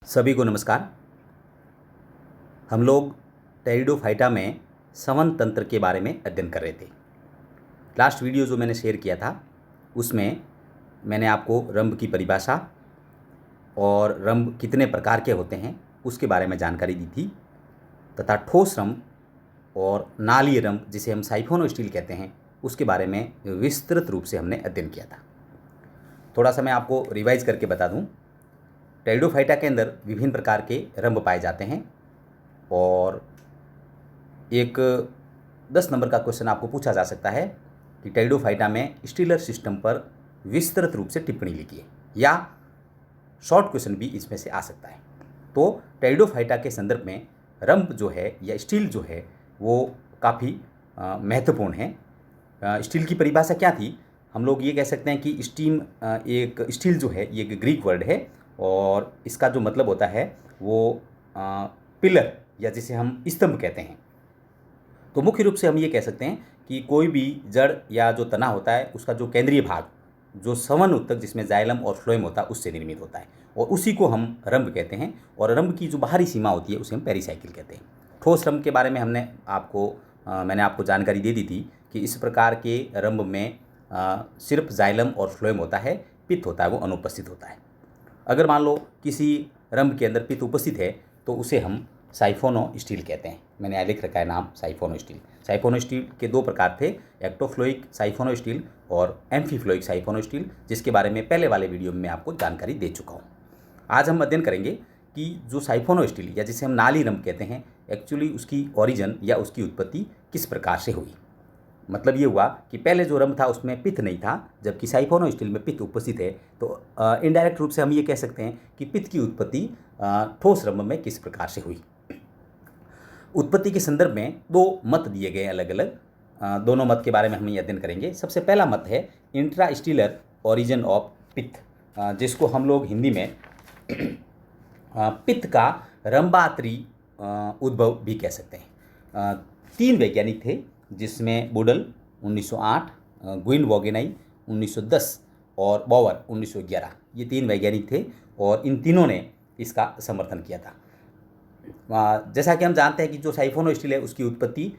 सभी को नमस्कार। हम लोग टेरिडोफाइटा में संवहन तंत्र के बारे में अध्ययन कर रहे थे। लास्ट वीडियो जो मैंने शेयर किया था उसमें मैंने आपको रंभ की परिभाषा और रंभ कितने प्रकार के होते हैं उसके बारे में जानकारी दी थी तथा ठोस रंभ और नालीय रंभ जिसे हम साइफोनोस्टील कहते हैं उसके बारे में विस्तृत रूप से हमने अध्ययन किया था। थोड़ा सा मैं आपको रिवाइज करके बता दूं। टेरिडोफाइटा के अंदर विभिन्न प्रकार के रंभ पाए जाते हैं और एक 10 नंबर का क्वेश्चन आपको पूछा जा सकता है कि टेरिडोफाइटा में स्टीलर सिस्टम पर विस्तृत रूप से टिप्पणी लिखिए, या शॉर्ट क्वेश्चन भी इसमें से आ सकता है। तो टेरिडोफाइटा के संदर्भ में रंभ जो है या स्टील जो है वो काफ़ी महत्वपूर्ण है। स्टील की परिभाषा क्या थी? हम लोग ये कह सकते हैं कि स्टील जो है ये एक ग्रीक वर्ड है और इसका जो मतलब होता है वो पिलर या जिसे हम स्तंभ कहते हैं। तो मुख्य रूप से हम ये कह सकते हैं कि कोई भी जड़ या जो तना होता है उसका जो केंद्रीय भाग जो संवहन ऊतक जिसमें जाइलम और फ्लोएम होता है उससे निर्मित होता है और उसी को हम रंभ कहते हैं। और रंभ की जो बाहरी सीमा होती है उसे हम पेरिसाइकिल कहते हैं। ठोस रंभ के बारे में मैंने आपको जानकारी दे दी थी कि इस प्रकार के रंभ में सिर्फ जाइलम और फ्लोएम होता है, पित्त होता है वो अनुपस्थित होता है। अगर मान लो किसी रंभ के अंदर पित्त उपस्थित है तो उसे हम साइफोनोस्टील कहते हैं। मैंने यहाँ लिख रखा है नाम साइफोनोस्टील। साइफोनोस्टील के दो प्रकार थे, एक्टोफ्लोइक साइफोनोस्टील और एम्फीफ्लोइक साइफोनोस्टील, जिसके बारे में पहले वाले वीडियो में मैं आपको जानकारी दे चुका हूँ। आज हम अध्ययन करेंगे कि जो साइफोनोस्टील या जिसे हम नाली रंभ कहते हैं एक्चुअली उसकी ओरिजिन या उसकी उत्पत्ति किस प्रकार से हुई। मतलब ये हुआ कि पहले जो रंभ था उसमें पित्त नहीं था, जबकि साइफोनोस्टील में पित्त उपस्थित है। तो इनडायरेक्ट रूप से हम ये कह सकते हैं कि पित्त की उत्पत्ति ठोस रंभ में किस प्रकार से हुई। उत्पत्ति के संदर्भ में दो मत दिए गए अलग अलग। दोनों मत के बारे में हम ये अध्ययन करेंगे। सबसे पहला मत है इंट्रास्टीलर ओरिजिन ऑफ पित्त, जिसको हम लोग हिंदी में पित्त का रंभांतरी उद्भव भी कह सकते हैं। 3 वैज्ञानिक थे जिसमें बुडल 1908, गुइन वोगेनाई 1910 और बॉवर 1911, ये 3 वैज्ञानिक थे और इन तीनों ने इसका समर्थन किया था। जैसा कि हम जानते हैं कि जो साइफोनोस्टील है उसकी उत्पत्ति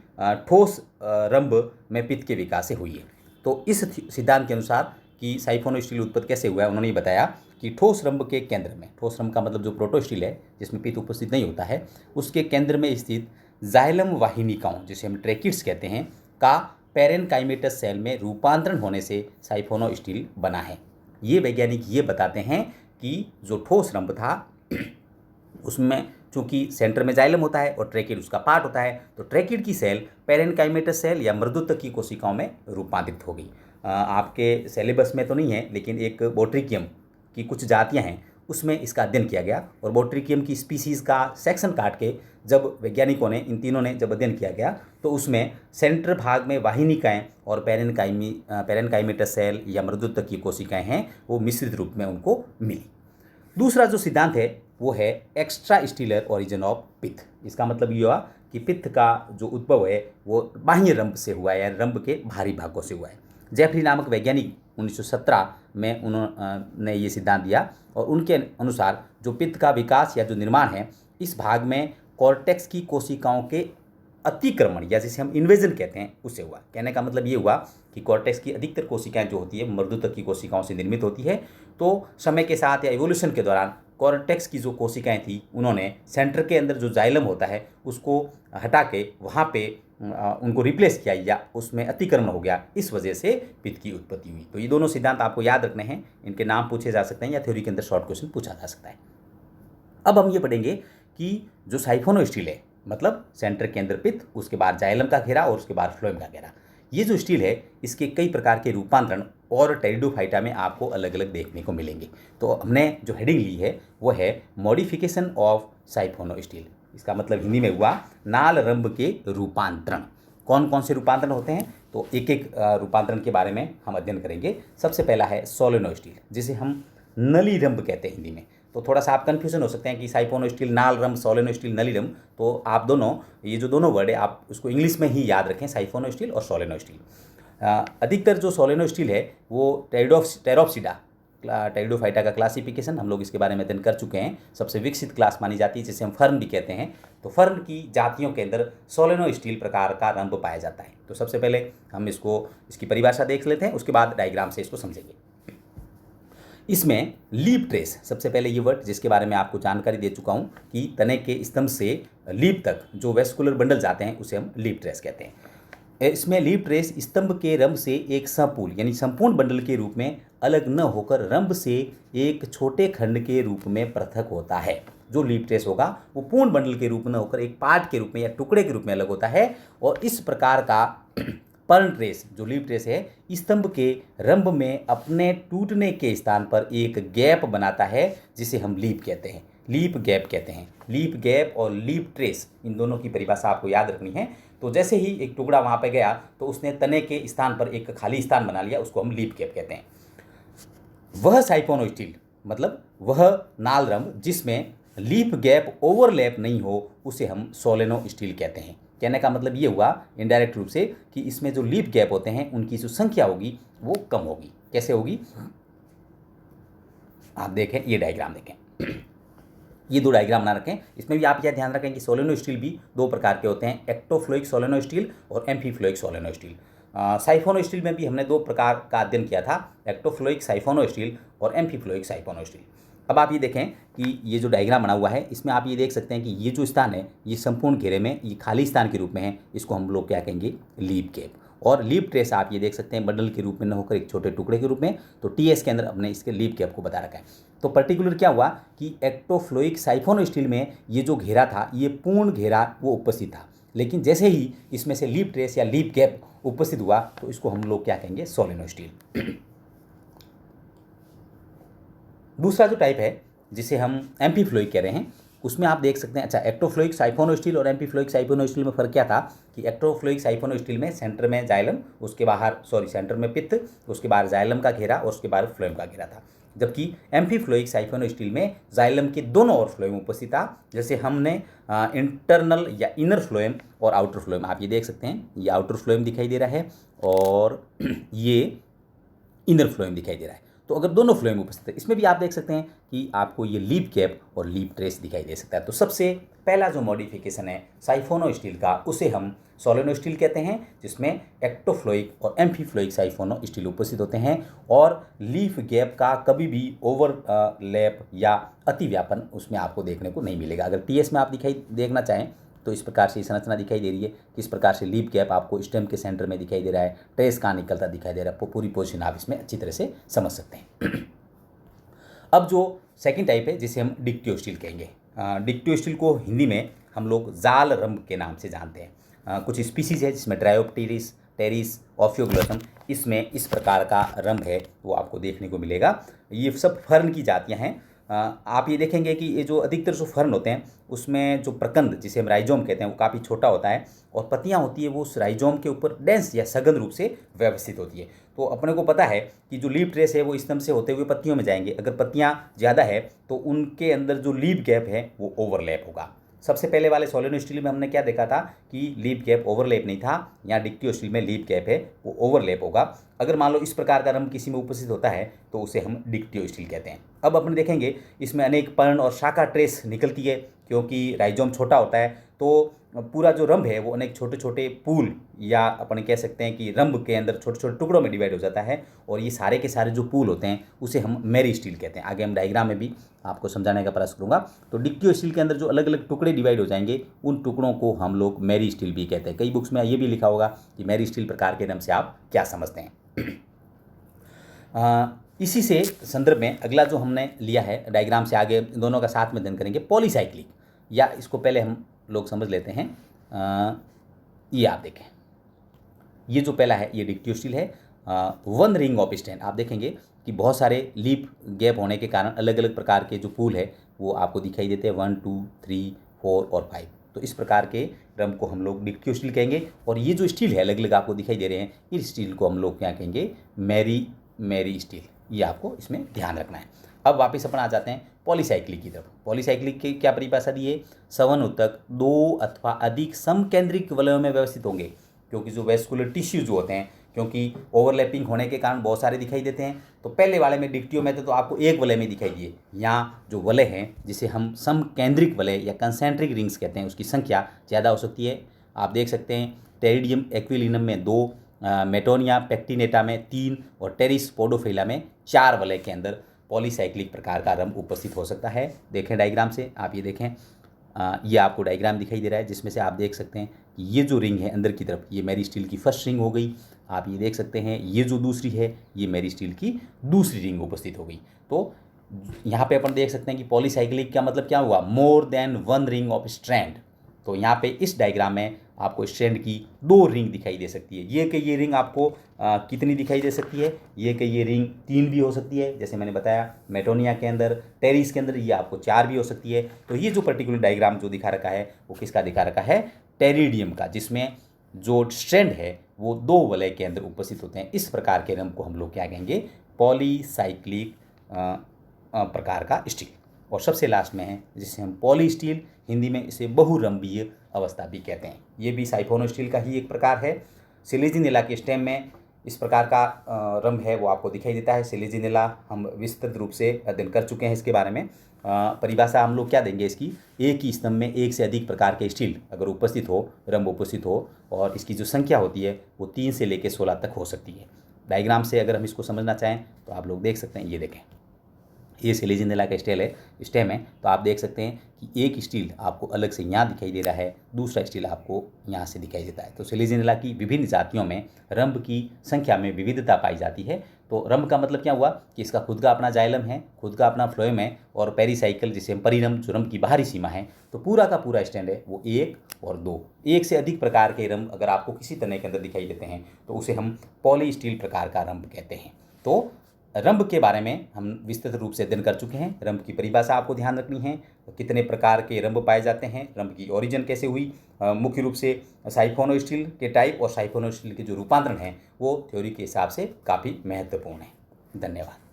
ठोस रंभ में पित्त के विकास से हुई है। तो इस सिद्धांत के अनुसार कि साइफोनोस्टील उत्पत्ति कैसे हुआ है, उन्होंने बताया कि ठोस रंभ के केंद्र में, ठोस रंभ का मतलब जो प्रोटोस्टील है जिसमें पित्त उपस्थित नहीं होता है, उसके केंद्र में स्थित जाइलम वाहिनिकाओं जिसे हम ट्रैकिड्स कहते हैं का पेरेनकाइमेटस सेल में रूपांतरण होने से साइफोनोस्टील बना है। ये वैज्ञानिक ये बताते हैं कि जो ठोस रंभ था उसमें चूंकि सेंटर में जाइलम होता है और ट्रैकिड उसका पार्ट होता है, तो ट्रैकिड की सेल पेरेनकाइमेटस सेल या मृदुतक की कोशिकाओं में रूपांतरित हो गई। आपके सिलेबस में तो नहीं है लेकिन एक बोट्रिकियम की कुछ जातियां हैं उसमें इसका अध्ययन किया गया और बोट्रिकियम की स्पीसीज़ का सेक्शन काट के जब वैज्ञानिकों ने इन तीनों ने जब अध्ययन किया गया तो उसमें सेंटर भाग में वाहिनिकाएँ और पेरेनकाइमेटस सेल या मृदुतक की कोशिकाएं हैं वो मिश्रित रूप में उनको मिली। दूसरा जो सिद्धांत है वो है एक्स्ट्रा स्टीलर ओरिजिन ऑफ पित्त। इसका मतलब ये हुआ कि पित्त का जो उद्भव है वो बाह्य रंभ से हुआ है या रंभ के बाहरी भागों से हुआ है। जेफरी नामक वैज्ञानिक 1917 में उन्होंने ये सिद्धांत दिया और उनके अनुसार जो पित्त का विकास या जो निर्माण है इस भाग में कॉर्टेक्स की कोशिकाओं के अतिक्रमण या जिसे हम इन्वेजन कहते हैं उससे हुआ। कहने का मतलब ये हुआ कि कॉर्टेक्स की अधिकतर कोशिकाएं जो होती है मृदुतक की कोशिकाओं से निर्मित होती है। तो समय के साथ या इवोल्यूशन के दौरान कॉर्टेक्स की जो कोशिकाएं थी उन्होंने सेंटर के अंदर जो जाइलम होता है उसको हटा के वहाँ पे उनको रिप्लेस किया या उसमें अतिक्रमण हो गया, इस वजह से पित्त की उत्पत्ति हुई। तो ये दोनों सिद्धांत आपको याद रखने हैं, इनके नाम पूछे जा सकते हैं या थ्योरी के अंदर शॉर्ट क्वेश्चन पूछा जा सकता है। अब हम ये पढ़ेंगे कि जो साइफोनोस्टील है मतलब सेंटर के अंदर पित्त, उसके बाद जाइलम का घेरा और उसके बाद फ्लोएम का घेरा, ये जो स्टील है इसके कई प्रकार के रूपांतरण और टेरिडोफाइटा में आपको अलग अलग देखने को मिलेंगे। तो हमने जो हेडिंग ली है वो है मॉडिफिकेशन ऑफ साइफोनोस्टील। इसका मतलब हिंदी में हुआ नाल रंभ के रूपांतरण। कौन कौन से रूपांतरण होते हैं तो एक एक रूपांतरण के बारे में हम अध्ययन करेंगे। सबसे पहला है सोलेनोस्टील जिसे हम नली रंभ कहते हैं हिंदी में। तो थोड़ा सा आप कन्फ्यूजन हो सकते हैं कि साइफोनोस्टील नाल रंभ, सोलेनोस्टील नली रंभ, तो आप दोनों ये जो दोनों वर्ड है आप उसको इंग्लिश में ही याद रखें, साइफोनोस्टील और सोलेनोस्टील। अधिकतर जो सोलेनोस्टील है वो टेरोप्सिडा टेरिडोफाइटा का क्लासिफिकेशन हम लोग इसके बारे में अध्ययन कर चुके हैं। सबसे विकसित क्लास मानी जाती है जिसे हम फर्न भी कहते हैं। तो फर्न की जातियों के अंदर सोलेनोस्टील प्रकार का रंभ पाया जाता है। तो सबसे पहले हम इसकी परिभाषा देख लेते हैं, उसके बाद डायग्राम से इसको समझेंगे। इसमें लीफ ट्रेस, सबसे पहले ये वर्ड जिसके बारे में आपको जानकारी दे चुका हूँ कि तने के स्तंभ से लीफ तक जो वेस्कुलर बंडल जाते हैं उसे हम लीफ ट्रेस कहते हैं। इसमें लीफ ट्रेस स्तंभ के रंभ से एक संपूर्ण यानी संपूर्ण बंडल के रूप में अलग न होकर रंभ से एक छोटे खंड के रूप में पृथक होता है। जो लीफ ट्रेस होगा वो पूर्ण बंडल के रूप में न होकर एक पार्ट के रूप में या टुकड़े के रूप में अलग होता है। और इस प्रकार का पर्न ट्रेस जो लीफ ट्रेस है स्तंभ के रंभ में अपने टूटने के स्थान पर एक गैप बनाता है जिसे हम लीफ कहते हैं, लीफ गैप कहते हैं। लीफ गैप और लीफ ट्रेस इन दोनों की परिभाषा आपको याद रखनी है। तो जैसे ही एक टुकड़ा वहाँ पे गया तो उसने तने के स्थान पर एक खाली स्थान बना लिया, उसको हम लीफ गैप कहते हैं। वह साइफोनोस्टील मतलब वह नाल रंभ जिसमें लीफ गैप ओवरलैप नहीं हो उसे हम सोलेनोस्टील कहते हैं। कहने का मतलब ये हुआ इनडायरेक्ट रूप से कि इसमें जो लीफ गैप होते हैं उनकी जो संख्या होगी वो कम होगी। कैसे होगी आप देखें, ये डायग्राम देखें, ये दो डायग्राम बना रखें। इसमें भी आप यह ध्यान रखें कि सोलेनोस्टील भी दो प्रकार के होते हैं, एक्टोफ्लोइक सोलेनोस्टील और एम्फीफ्लोइक सोलेनोस्टील। साइफोनोस्टील में भी हमने दो प्रकार का अध्ययन किया था, एक्टोफ्लोइक साइफोनोस्टील और एम्फीफ्लोइक साइफोनोस्टील। अब आप ये देखें कि ये जो डायग्राम बना हुआ है इसमें आप ये देख सकते हैं कि ये जो स्थान है ये संपूर्ण घेरे में ये खाली स्थान के रूप में है, इसको हम लोग क्या कहेंगे, लीफ गैप। और लीफ ट्रेस आप ये देख सकते हैं बंडल के रूप में न होकर एक छोटे टुकड़े के रूप में। तो टीएस के अंदर हमने इसके लीफ गैप को बता रखा है। तो पर्टिकुलर क्या हुआ कि एक्टोफ्लोइक साइफोनोस्टील में ये जो घेरा था ये पूर्ण घेरा वो उपस्थित था, लेकिन जैसे ही इसमें से लीफ ट्रेस या लीफ गैप उपस्थित हुआ तो इसको हम लोग क्या कहेंगे, सोलेनोस्टील। दूसरा जो टाइप है जिसे हम एम्फीफ्लोइक कह रहे हैं उसमें आप देख सकते हैं, अच्छा एक्टोफ्लोइक साइफोनोस्टील और एम्फीफ्लोइक साइफोनोस्टील में फ़र्क क्या था कि एक्टोफ्लोइक साइफोनोस्टील में सेंटर में जाइलम, उसके बाहर सेंटर में पित्त, उसके बाहर जाइलम का घेरा और उसके बाहर फ्लोएम का घेरा था। जबकि एम्फीफ्लोइक साइफोनोस्टील में जाइलम के दोनों ओर फ्लोएम उपस्थित था। जैसे हमने इंटरनल या इनर फ्लोएम और आउटर फ्लोएम आप ये देख सकते हैं, ये आउटर फ्लोएम दिखाई दे रहा है और ये इनर फ्लोएम दिखाई दे रहा है। तो अगर दोनों फ्लोएम उपस्थित है इसमें भी आप देख सकते हैं कि आपको ये लीफ गैप और लीफ ट्रेस दिखाई दे सकता है। तो सबसे पहला जो मॉडिफिकेशन है साइफोनोस्टील का उसे हम सोलेनोस्टील कहते हैं, जिसमें एक्टोफ्लोइक और एम्फीफ्लोइक साइफोनोस्टील उपस्थित होते हैं और लीफ गैप का कभी भी ओवरलैप या अतिव्यापन उसमें आपको देखने को नहीं मिलेगा। अगर टीएस में आप देखना चाहें तो इस प्रकार से संरचना दिखाई दे रही है, किस प्रकार से लीफ गैप आपको स्टेम के सेंटर में दिखाई दे रहा है, ट्रेस कहाँ निकलता दिखाई दे रहा है, पूरी पोजीशन आप इसमें अच्छी तरह से समझ सकते हैं। अब जो सेकंड टाइप है जिसे हम डिक्टियोस्टील कहेंगे, डिक्टियोस्टील को हिंदी में हम लोग जाल रंभ के नाम से जानते हैं। कुछ स्पीसीज है जिसमें ड्रायोप्टेरिस, टेरिस, ऑफियोग्लोसम, इसमें इस प्रकार का रंभ है वो आपको देखने को मिलेगा। ये सब फर्न की जातियाँ हैं। आप ये देखेंगे कि ये जो अधिकतर जो फर्न होते हैं उसमें जो प्रकंद जिसे हम राइजोम कहते हैं वो काफ़ी छोटा होता है और पत्तियां होती है वो उस राइजोम के ऊपर डेंस या सघन रूप से व्यवस्थित होती है। तो अपने को पता है कि जो लीफ ट्रेस है वो स्तंभ से होते हुए पत्तियों में जाएंगे। अगर पत्तियां ज़्यादा है तो उनके अंदर जो लीफ गैप है वो ओवरलैप होगा। सबसे पहले वाले सोलेनोस्टील में हमने क्या देखा था कि लीफ गैप ओवरलैप नहीं था, यहाँ डिक्टियोस्टील में लीफ गैप है वो ओवरलैप होगा। अगर मान लो इस प्रकार का रंभ किसी में उपस्थित होता है तो उसे हम डिक्टियोस्टील कहते हैं। अब अपन देखेंगे इसमें अनेक पर्ण और शाखा ट्रेस निकलती है, क्योंकि राइजोम छोटा होता है तो पूरा जो रंभ है वो अनेक छोटे छोटे पूल या अपन कह सकते हैं कि रंभ के अंदर छोटे छोटे टुकड़ों में डिवाइड हो जाता है और ये सारे के सारे जो पूल होते हैं उसे हम मेरिस्टील कहते हैं। आगे हम डायग्राम में भी आपको समझाने का प्रयास करूंगा। तो डिक्टियोस्टील के अंदर जो अलग अलग टुकड़े डिवाइड हो जाएंगे उन टुकड़ों को हम लोग मेरिस्टील भी कहते हैं। कई बुक्स में ये भी लिखा होगा कि मेरिस्टील प्रकार के नाम से आप क्या समझते हैं। इसी से संदर्भ में अगला जो हमने लिया है डायग्राम से आगे दोनों का साथ में अध्ययन करेंगे, पॉलीसाइक्लिक, या इसको पहले हम लोग समझ लेते हैं। ये आप देखें, ये जो पहला है ये डिक्टियोस्टील है। वन रिंग ऑफ स्टैंड आप देखेंगे कि बहुत सारे लीफ गैप होने के कारण अलग अलग प्रकार के जो पूल है वो आपको दिखाई देते हैं, 1, 2, 3, 4 और 5। तो इस प्रकार के रंभ को हम लोग डिक्टियोस्टील कहेंगे। और ये जो स्टील है अलग अलग आपको दिखाई दे रहे हैं, इस स्टील को हम लोग क्या कहेंगे, मेरी स्टील। ये आपको इसमें ध्यान रखना है। अब वापस अपन आ जाते हैं पॉलीसाइक्लिक की तरफ। पॉलीसाइक्लिक की क्या परिभाषा दी है, सवन ऊतक 2 अथवा अधिक समकेंद्रिक वलयों में व्यवस्थित होंगे, क्योंकि जो वेस्कुलर टिश्यू जो होते हैं क्योंकि ओवरलैपिंग होने के कारण बहुत सारे दिखाई देते हैं। तो पहले वाले में डिक्टियो में तो आपको एक वलय में दिखाई दिए। यहाँ जो वलय हैं जिसे हम समकेंद्रिक वलय या कंसेंट्रिक रिंग्स कहते हैं, उसकी संख्या ज़्यादा हो सकती है। आप देख सकते हैं टेरिडियम एक्विलिनम में 2, मेटोनिया पेक्टिनेटा में 3 और टेरिस पोडोफिला में 4 वलय के अंदर पॉलीसाइक्लिक प्रकार का रंभ उपस्थित हो सकता है। देखें डायग्राम से, आप ये देखें, ये आपको डायग्राम दिखाई दे रहा है जिसमें से आप देख सकते हैं कि ये जो रिंग है अंदर की तरफ, ये मेरिस्टील की फर्स्ट रिंग हो गई। आप ये देख सकते हैं ये जो दूसरी है, ये मेरिस्टील की दूसरी रिंग उपस्थित हो गई। तो यहाँ पे अपन देख सकते हैं कि पॉलीसाइक्लिक का मतलब क्या हुआ, more than one ring of strand. तो यहाँ पे इस डायग्राम में आपको स्ट्रैंड की 2 रिंग दिखाई दे सकती है। ये कि ये रिंग आपको कितनी दिखाई दे सकती है, ये कि ये रिंग 3 भी हो सकती है, जैसे मैंने बताया मेटोनिया के अंदर, टेरिस के अंदर ये आपको 4 भी हो सकती है। तो ये जो पर्टिकुलर डायग्राम जो दिखा रखा है वो किसका दिखा रखा है, टेरिडियम का, जिसमें जो स्ट्रैंड है वो 2 वलय के अंदर उपस्थित होते हैं। इस प्रकार के रंग को हम लोग क्या कहेंगे, पॉलीसाइक्लिक प्रकार का स्टील। और सबसे लास्ट में है जिसे हम पॉली स्टील, हिंदी में इसे बहुरंभीय अवस्था भी कहते हैं। ये भी साइफोनो स्टील का ही एक प्रकार है। सिलिजिनेला के स्टेम में इस प्रकार का रंभ है वो आपको दिखाई देता है। सिलिजिनेला हम विस्तृत रूप से अध्ययन कर चुके हैं। इसके बारे में परिभाषा हम लोग क्या देंगे इसकी, एक ही स्तंभ में एक से अधिक प्रकार के स्टील अगर उपस्थित हो, रंभ उपस्थित हो, और इसकी जो संख्या होती है वो 3 से लेकर 16 तक हो सकती है। डायग्राम से अगर हम इसको समझना चाहें तो आप लोग देख सकते हैं, ये देखें, ये सिलिजिनेला का स्टेम है। तो आप देख सकते हैं कि एक स्टील आपको अलग से यहाँ दिखाई दे रहा है, दूसरा स्टील आपको यहाँ से दिखाई देता है। तो सिलिजिनेला की विभिन्न जातियों में रंभ की संख्या में विविधता पाई जाती है। तो रंभ का मतलब क्या हुआ कि इसका खुद का अपना जाइलम है, खुद का अपना फ्लोएम है, और पेरिसाइकिल जिसे परिरंभ, जो रंभ की बाहरी सीमा है। तो पूरा का पूरा स्टैंड है वो 1 और 2, एक से अधिक प्रकार के रंभ अगर आपको किसी तरह के अंदर दिखाई देते हैं तो उसे हम पॉली स्टील प्रकार का रंभ कहते हैं। तो रंभ के बारे में हम विस्तृत रूप से अध्ययन कर चुके हैं। रंभ की परिभाषा आपको ध्यान रखनी है, कितने प्रकार के रंभ पाए जाते हैं, रंभ की ओरिजिन कैसे हुई, मुख्य रूप से साइफोनो स्टील के टाइप और साइफोनो स्टील के जो रूपांतरण हैं वो थ्योरी के हिसाब से काफ़ी महत्वपूर्ण है। धन्यवाद।